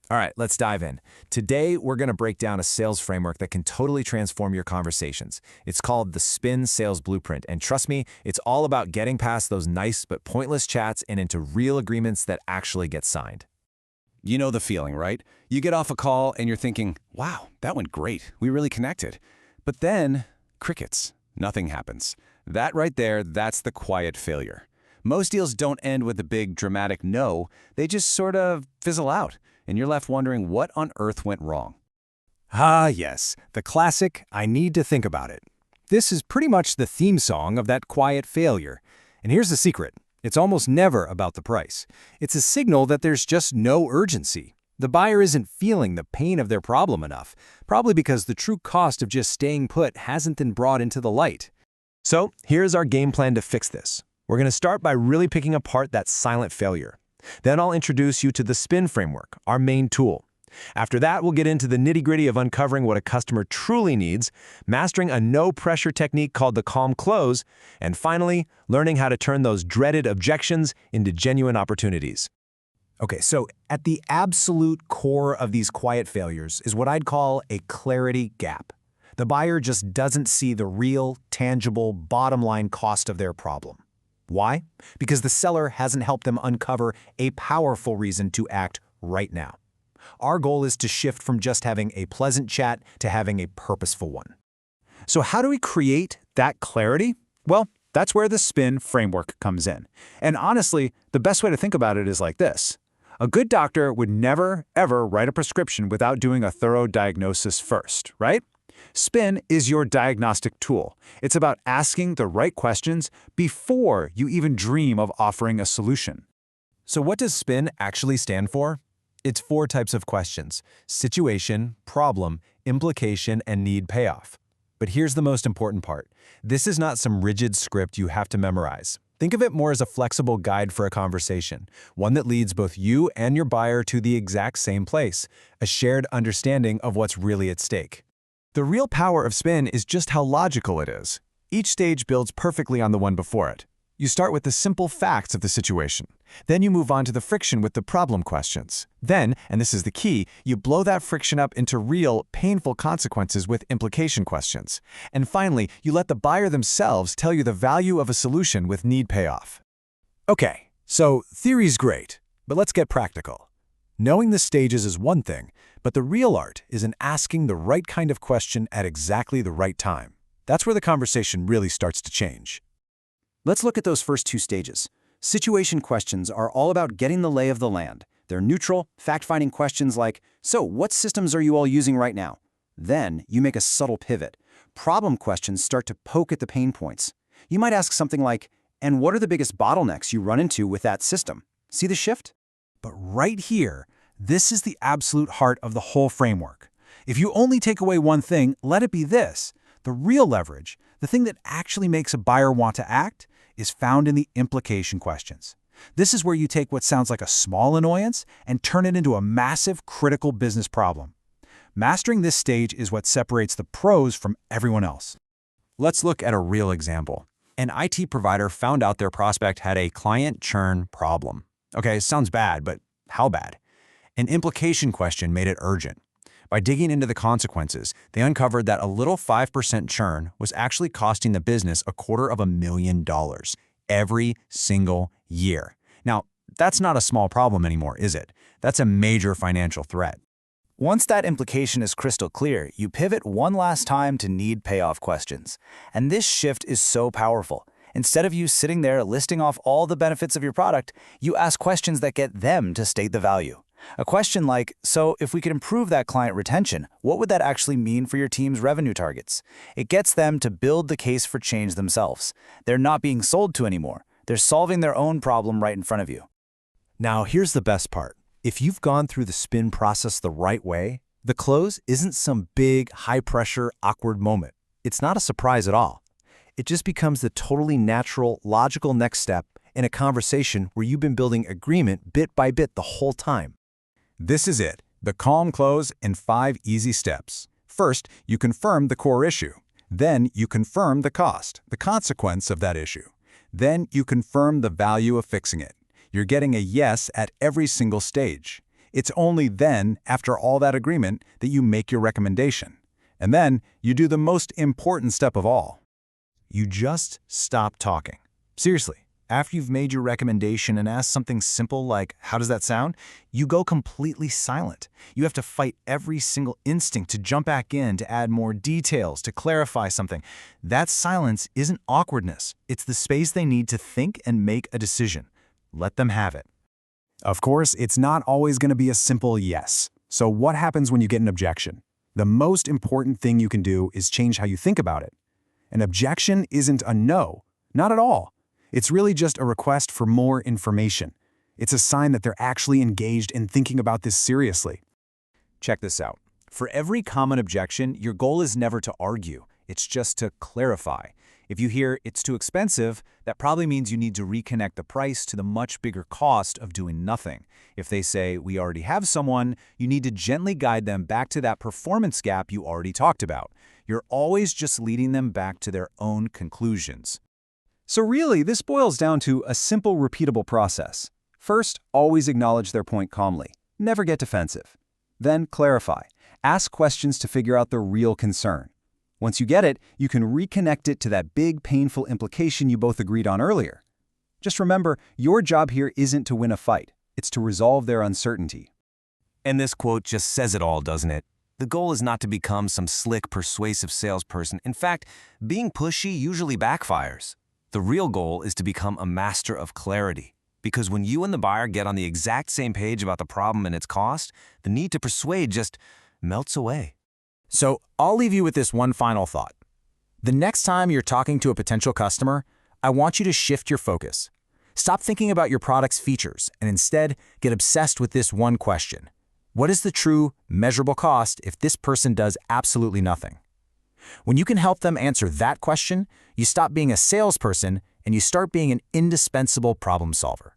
All right, let's dive in. Today, we're going to break down a sales framework that can totally transform your conversations. It's called the Spin Sales Blueprint, and trust me, it's all about getting past those nice but pointless chats and into real agreements that actually get signed. You know the feeling, right? You get off a call and you're thinking, wow, that went great. We really connected. But then, crickets. Nothing happens. That right there, that's the quiet failure. Most deals don't end with a big dramatic no. They just sort of fizzle out, and you're left wondering what on earth went wrong. Ah, yes, the classic, I need to think about it. This is pretty much the theme song of that quiet failure. And here's the secret. It's almost never about the price. It's a signal that there's just no urgency. The buyer isn't feeling the pain of their problem enough, probably because the true cost of just staying put hasn't been brought into the light. So, here's our game plan to fix this. We're going to start by really picking apart that silent failure. Then I'll introduce you to the SPIN framework, our main tool. After that, we'll get into the nitty-gritty of uncovering what a customer truly needs, mastering a no-pressure technique called the calm close, and finally, learning how to turn those dreaded objections into genuine opportunities. Okay, so at the absolute core of these quiet failures is what I'd call a clarity gap. The buyer just doesn't see the real, tangible, bottom-line cost of their problem. Why? Because the seller hasn't helped them uncover a powerful reason to act right now. Our goal is to shift from just having a pleasant chat to having a purposeful one. So how do we create that clarity? Well, that's where the SPIN framework comes in. And honestly, the best way to think about it is like this. A good doctor would never, ever write a prescription without doing a thorough diagnosis first, right? SPIN is your diagnostic tool. It's about asking the right questions before you even dream of offering a solution. So what does SPIN actually stand for? It's 4 types of questions: situation, problem, implication, and need payoff. But here's the most important part. This is not some rigid script you have to memorize. Think of it more as a flexible guide for a conversation, one that leads both you and your buyer to the exact same place, a shared understanding of what's really at stake. The real power of SPIN is just how logical it is. Each stage builds perfectly on the one before it. You start with the simple facts of the situation. Then you move on to the friction with the problem questions. Then, and this is the key, you blow that friction up into real, painful consequences with implication questions. And finally, you let the buyer themselves tell you the value of a solution with need payoff. Okay, so theory's great, but let's get practical. Knowing the stages is one thing, but the real art is in asking the right kind of question at exactly the right time. That's where the conversation really starts to change. Let's look at those first 2 stages. Situation questions are all about getting the lay of the land. They're neutral, fact-finding questions like, so what systems are you all using right now? Then you make a subtle pivot. Problem questions start to poke at the pain points. You might ask something like, and what are the biggest bottlenecks you run into with that system? See the shift? But right here, this is the absolute heart of the whole framework. If you only take away one thing, let it be this. The real leverage, the thing that actually makes a buyer want to act, is found in the implication questions. This is where you take what sounds like a small annoyance and turn it into a massive, critical business problem. Mastering this stage is what separates the pros from everyone else. Let's look at a real example. An IT provider found out their prospect had a client churn problem. Okay, sounds bad, but how bad? An implication question made it urgent. By digging into the consequences, they uncovered that a little 5% churn was actually costing the business $250,000 every single year. Now, that's not a small problem anymore, is it? That's a major financial threat. Once that implication is crystal clear, you pivot one last time to need payoff questions. And this shift is so powerful. Instead of you sitting there listing off all the benefits of your product, you ask questions that get them to state the value. A question like, so if we could improve that client retention, what would that actually mean for your team's revenue targets? It gets them to build the case for change themselves. They're not being sold to anymore. They're solving their own problem right in front of you. Now, here's the best part. If you've gone through the SPIN process the right way, the close isn't some big, high-pressure, awkward moment. It's not a surprise at all. It just becomes the totally natural, logical next step in a conversation where you've been building agreement bit by bit the whole time. This is it, the calm close in 5 easy steps. First, you confirm the core issue. Then you confirm the cost, the consequence of that issue. Then you confirm the value of fixing it. You're getting a yes at every single stage. It's only then, after all that agreement, that you make your recommendation. And then you do the most important step of all. You just stop talking. Seriously, after you've made your recommendation and asked something simple like, how does that sound? You go completely silent. You have to fight every single instinct to jump back in, to add more details, to clarify something. That silence isn't awkwardness. It's the space they need to think and make a decision. Let them have it. Of course, it's not always going to be a simple yes. So what happens when you get an objection? The most important thing you can do is change how you think about it. An objection isn't a no, not at all. It's really just a request for more information. It's a sign that they're actually engaged in thinking about this seriously. Check this out. For every common objection, your goal is never to argue. It's just to clarify. If you hear it's too expensive, that probably means you need to reconnect the price to the much bigger cost of doing nothing. If they say, we already have someone, you need to gently guide them back to that performance gap you already talked about. You're always just leading them back to their own conclusions. So really, this boils down to a simple, repeatable process. First, always acknowledge their point calmly. Never get defensive. Then clarify. Ask questions to figure out the real concern. Once you get it, you can reconnect it to that big, painful implication you both agreed on earlier. Just remember, your job here isn't to win a fight. It's to resolve their uncertainty. And this quote just says it all, doesn't it? The goal is not to become some slick, persuasive salesperson. In fact, being pushy usually backfires. The real goal is to become a master of clarity. Because when you and the buyer get on the exact same page about the problem and its cost, the need to persuade just melts away. So I'll leave you with this one final thought. The next time you're talking to a potential customer, I want you to shift your focus. Stop thinking about your product's features and instead get obsessed with this one question. What is the true, measurable cost if this person does absolutely nothing? When you can help them answer that question, you stop being a salesperson and you start being an indispensable problem solver.